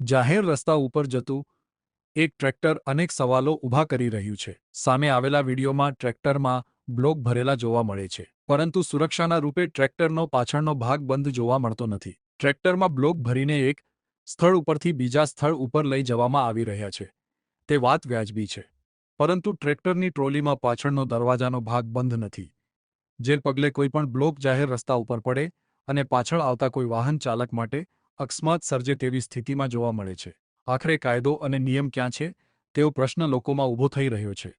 જાહેર રસ્તા ઉપર જતું એક ટ્રેક્ટર અનેક સવાલો ઊભા કરી રહ્યું છે. સામે આવેલા વિડીયોમાં ટ્રેક્ટરમાં બ્લોક ભરેલા જોવા મળે છે, પરંતુ સુરક્ષાના રૂપે ટ્રેક્ટરનો પાછળનો ભાગ બંધ જોવા મળતો નથી. ટ્રેક્ટરમાં બ્લોક ભરીને એક સ્થળ ઉપરથી બીજા સ્થળ ઉપર લઈ જવામાં આવી રહ્યા છે. તે વાત વ્યાજબી છે, પરંતુ ટ્રેક્ટરની ટ્રોલીમાં પાછળનો દરવાજાનો ભાગ બંધ નથી. જે પગલે કોઈપણ બ્લોક જાહેર રસ્તા ઉપર પડે અને પાછળ આવતા કોઈ વાહન ચાલક માટે અકસ્માત સર્જે તેવી સ્થિતિમાં જોવા મળે છે. આખરે કાયદો અને નિયમ ક્યાં છે તેવો પ્રશ્ન લોકોમાં ઊભો થઈ રહ્યો છે.